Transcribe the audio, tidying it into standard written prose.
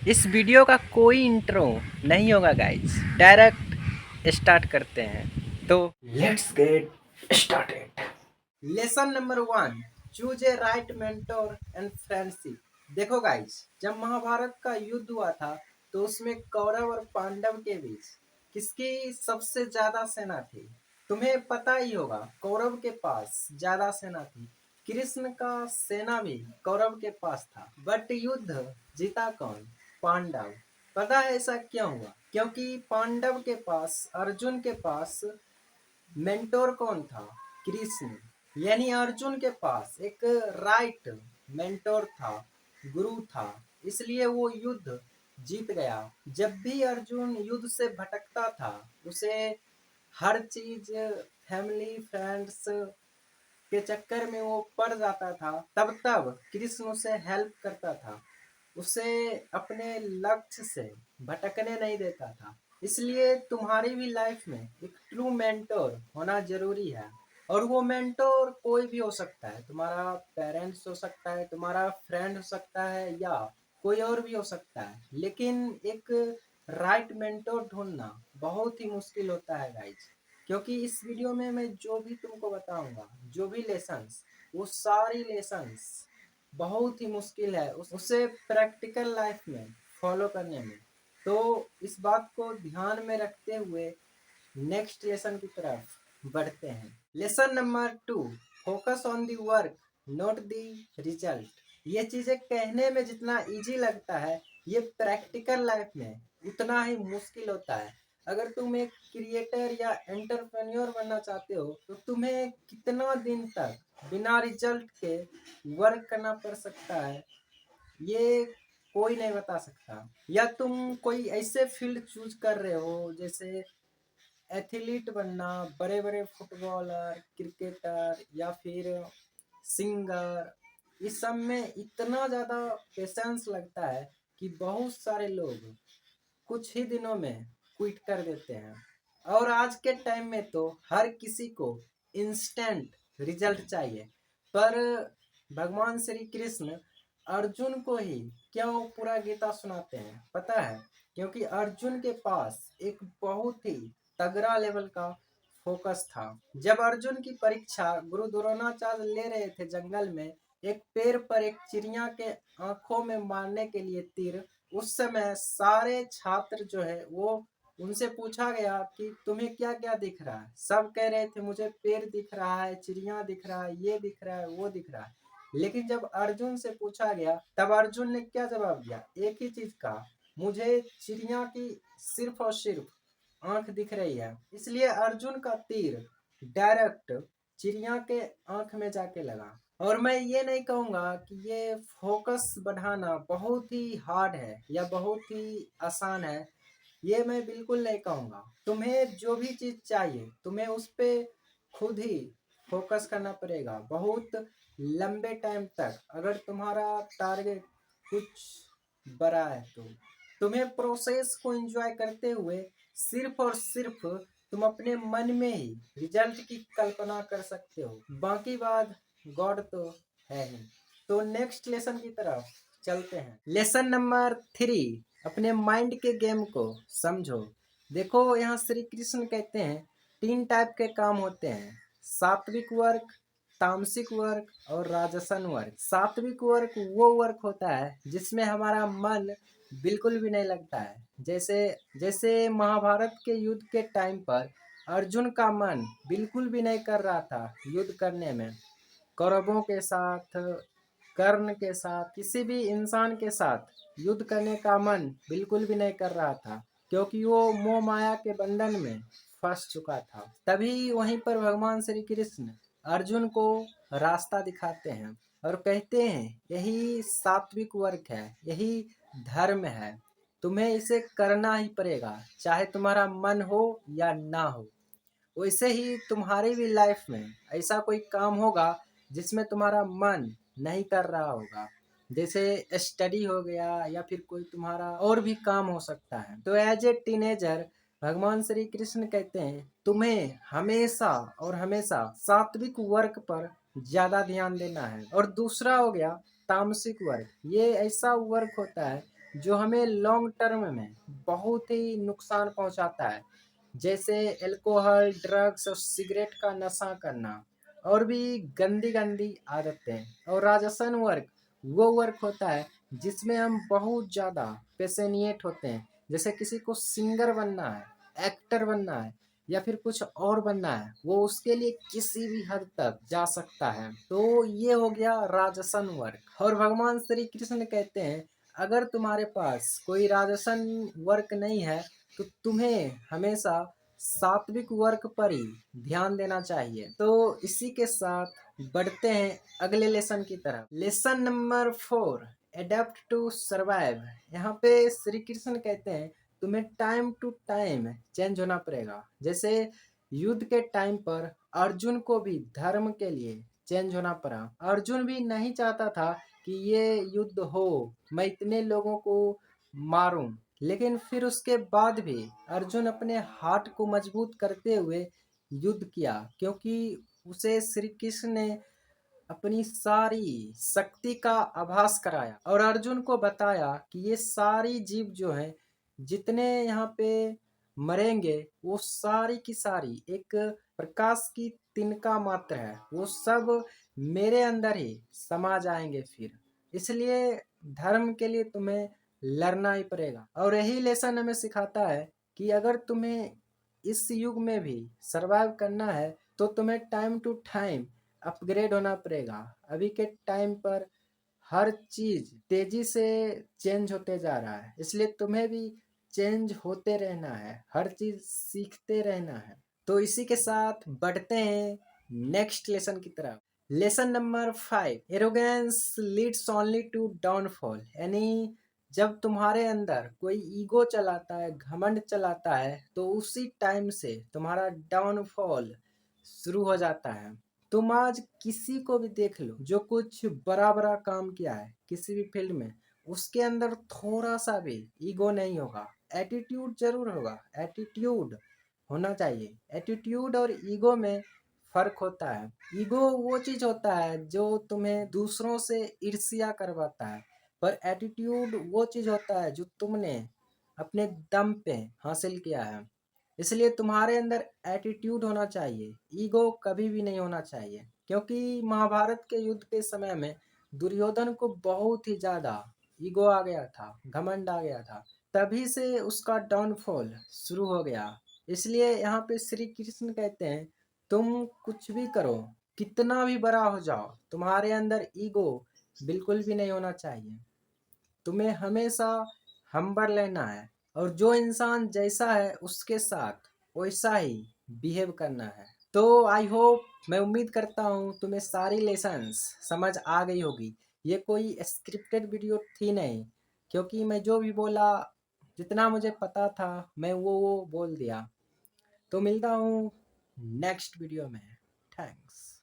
इस वीडियो का कोई इंट्रो नहीं होगा गाइस, डायरेक्ट स्टार्ट करते हैं। तो let's get started. Lesson number 1, choose a right mentor and friendship. देखो गाइस, जब महाभारत का युद्ध हुआ था तो उसमें कौरव और पांडव के बीच किसकी सबसे ज्यादा सेना थी? तुम्हें पता ही होगा, कौरव के पास ज्यादा सेना थी। कृष्ण का सेना भी कौरव के पास था, बट युद्ध जीता कौन? पांडव। पता है ऐसा क्यों हुआ? क्योंकि पांडव के पास, अर्जुन के पास मेंटोर कौन था? कृष्ण। यानी अर्जुन के पास एक राइट मेंटोर था, गुरु था, इसलिए वो युद्ध जीत गया। जब भी अर्जुन युद्ध से भटकता था, उसे हर चीज, फैमिली, फ्रेंड्स के चक्कर में वो पड़ जाता था, तब तब कृष्ण उसे हेल्प करता था, उसे अपने लक्ष्य से भटकने नहीं देता था। इसलिए तुम्हारी भी लाइफ में एक ट्रू मेंटोर होना जरूरी है। और वो मेंटोर कोई भी हो सकता है, तुम्हारा पेरेंट्स हो सकता है, तुम्हारा फ्रेंड हो सकता है, या कोई और भी हो सकता है। लेकिन एक राइट मेंटोर ढूंढना बहुत ही मुश्किल होता है गाइज। क्योंकि इस वीडियो में मैं जो भी तुमको बताऊंगा, जो भी लेसन्स, वो सारी लेसन्स बहुत ही मुश्किल है उसे प्रैक्टिकल लाइफ में फॉलो करने में। तो इस बात को ध्यान में रखते हुए नेक्स्ट लेसन की तरफ बढ़ते हैं। Lesson number 2, focus on the work not the result. ये चीजें कहने में जितना इजी लगता है, ये प्रैक्टिकल लाइफ में उतना ही मुश्किल होता है। अगर तुम एक क्रिएटर या एंटरप्रेन्योर बनना चाहते हो तो तुम्हें कितना दिन तक बिना रिजल्ट के वर्क करना पड़ सकता है, ये कोई नहीं बता सकता। या तुम कोई ऐसे फील्ड चूज कर रहे हो जैसे एथलीट बनना, बड़े बड़े फुटबॉलर, क्रिकेटर या फिर सिंगर, इस सब में इतना ज़्यादा पेशेंस लगता है कि बहुत सारे लोग कुछ ही दिनों में क्विट कर देते हैं। और आज के टाइम में तो हर किसी को इंस्टेंट रिजल्ट चाहिए। पर भगवान श्री कृष्ण अर्जुन को ही क्यों पूरा गीता सुनाते हैं पता है? क्योंकि अर्जुन के पास एक बहुत ही तगड़ा लेवल का फोकस था। जब अर्जुन की परीक्षा गुरु द्रोणाचार्य ले रहे थे जंगल में, एक पेड़ पर एक चिड़िया के आंखों में मारने के लिए तीर, उस समय सारे छात्र जो है वो, उनसे पूछा गया कि तुम्हें क्या क्या दिख रहा है? सब कह रहे थे मुझे पेड़ दिख रहा है, चिड़िया दिख रहा है, ये दिख रहा है, वो दिख रहा है। लेकिन जब अर्जुन से पूछा गया तब अर्जुन ने क्या जवाब दिया? एक ही चीज कहा, मुझे चिड़िया की सिर्फ और सिर्फ आंख दिख रही है। इसलिए अर्जुन का तीर डायरेक्ट चिड़िया के आंख में जाके लगा। और मैं ये नहीं कहूँगा कि ये फोकस बढ़ाना बहुत ही हार्ड है या बहुत ही आसान है, ये मैं बिल्कुल नहीं कहूँगा। तुम्हें जो भी चीज़ चाहिए, तुम्हें उस पर खुद ही फोकस करना पड़ेगा बहुत लंबे टाइम तक। अगर तुम्हारा टारगेट कुछ बड़ा है तो तुम्हें प्रोसेस को एंजॉय करते हुए सिर्फ और सिर्फ तुम अपने मन में ही रिजल्ट की कल्पना कर सकते हो, बाकी बात गॉड तो है ही। तो नेक्स्ट लेसन की तरफ चलते हैं। लेसन नंबर 3, अपने माइंड के गेम को समझो। देखो, यहाँ श्री कृष्ण कहते हैं 3 टाइप के काम होते हैं, सात्विक वर्क, तामसिक वर्क और राजसन वर्क। सात्विक वर्क वो वर्क होता है जिसमें हमारा मन बिल्कुल भी नहीं लगता है। जैसे जैसे महाभारत के युद्ध के टाइम पर अर्जुन का मन बिल्कुल भी नहीं कर रहा था युद्ध करने में। कौरवों के साथ, कर्ण के साथ, किसी भी इंसान के साथ युद्ध करने का मन बिल्कुल भी नहीं कर रहा था, क्योंकि वो मोह माया के बंधन में फंस चुका था। तभी वहीं पर भगवान श्री कृष्ण अर्जुन को रास्ता दिखाते हैं और कहते हैं यही सात्विक वर्ग है, यही धर्म है, तुम्हें इसे करना ही पड़ेगा, चाहे तुम्हारा मन हो या ना हो। वैसे ही तुम्हारी भी लाइफ में ऐसा कोई काम होगा जिसमें तुम्हारा मन नहीं कर रहा होगा, जैसे स्टडी हो गया या फिर कोई तुम्हारा और भी काम हो सकता है। तो एज ए टीनेजर भगवान श्री कृष्ण कहते हैं तुम्हें हमेशा और हमेशा सात्विक वर्क पर ज्यादा ध्यान देना है। और दूसरा हो गया तामसिक वर्क। ये ऐसा वर्क होता है जो हमें लॉन्ग टर्म में बहुत ही नुकसान पहुंचाता है, जैसे अल्कोहल, ड्रग्स और सिगरेट का नशा करना और भी गंदी गंदी आदतें। और राजसन वर्क वो वर्क होता है जिसमें हम बहुत ज़्यादा पैशनेट होते हैं, जैसे किसी को सिंगर बनना है, एक्टर बनना है या फिर कुछ और बनना है, वो उसके लिए किसी भी हद तक जा सकता है। तो ये हो गया राजसन वर्क। और भगवान श्री कृष्ण कहते हैं अगर तुम्हारे पास कोई राजसन वर्क नहीं है तो तुम्हें हमेशा सात्विक वर्क पर ही ध्यान देना चाहिए। तो इसी के साथ बढ़ते हैं अगले लेसन की तरफ। Lesson number 4, adapt to survive. यहाँ पे श्री कृष्ण कहते हैं तुम्हें टाइम टू टाइम चेंज होना पड़ेगा। जैसे युद्ध के टाइम पर अर्जुन को भी धर्म के लिए चेंज होना पड़ा। अर्जुन भी नहीं चाहता था कि ये युद्ध हो, मैं इतने लोगों को मारूं, लेकिन फिर उसके बाद भी अर्जुन अपने हार्ट को मजबूत करते हुए युद्ध किया, क्योंकि उसे श्री कृष्ण ने अपनी सारी शक्ति का आभास कराया और अर्जुन को बताया कि ये सारी जीव जो हैं, जितने यहाँ पे मरेंगे वो सारी की सारी एक प्रकाश की तिनका मात्र है, वो सब मेरे अंदर ही समा जाएंगे फिर। इसलिए धर्म के लिए तुम्हें लड़ना ही पड़ेगा। और यही लेसन हमें सिखाता है कि अगर तुम्हें इस युग में भी सरवाइव करना है तो तुम्हें टाइम टू टाइम अपग्रेड होना पड़ेगा। अभी के टाइम पर हर चीज तेजी से चेंज होते जा रहा है, इसलिए तुम्हें भी चेंज होते रहना है, हर चीज सीखते रहना है। तो इसी के साथ बढ़ते हैं नेक्स्ट लेसन की तरफ। Lesson number 5, arrogance leads only to downfall. यानी जब तुम्हारे अंदर कोई ईगो चलाता है, घमंड चलाता है, तो उसी टाइम से तुम्हारा डाउनफॉल शुरू हो जाता है। तुम आज किसी को भी देख लो जो कुछ बड़ा बड़ा काम किया है किसी भी फील्ड में, उसके अंदर थोड़ा सा भी ईगो नहीं होगा, एटीट्यूड जरूर होगा। एटीट्यूड होना चाहिए। एटीट्यूड और ईगो में फर्क होता है। ईगो वो चीज होता है जो तुम्हें दूसरों से ईर्ष्या करवाता है, पर एटीट्यूड वो चीज होता है जो तुमने अपने दम पे हासिल किया है। इसलिए तुम्हारे अंदर एटीट्यूड होना चाहिए, ईगो कभी भी नहीं होना चाहिए। क्योंकि महाभारत के युद्ध के समय में दुर्योधन को बहुत ही ज्यादा ईगो आ गया था, घमंड आ गया था, तभी से उसका डाउनफॉल शुरू हो गया। इसलिए यहाँ पे श्री कृष्ण कहते हैं तुम कुछ भी करो, कितना भी बड़ा हो जाओ, तुम्हारे अंदर ईगो बिल्कुल भी नहीं होना चाहिए। तुम्हें हमेशा हम्बल लेना है और जो इंसान जैसा है उसके साथ वैसा ही बिहेव करना है। तो आई होप, मैं उम्मीद करता हूँ तुम्हें सारी लेसन्स समझ आ गई होगी। ये कोई स्क्रिप्टेड वीडियो थी नहीं, क्योंकि मैं जो भी बोला, जितना मुझे पता था मैं वो बोल दिया। तो मिलता हूँ नेक्स्ट वीडियो में। थैंक्स।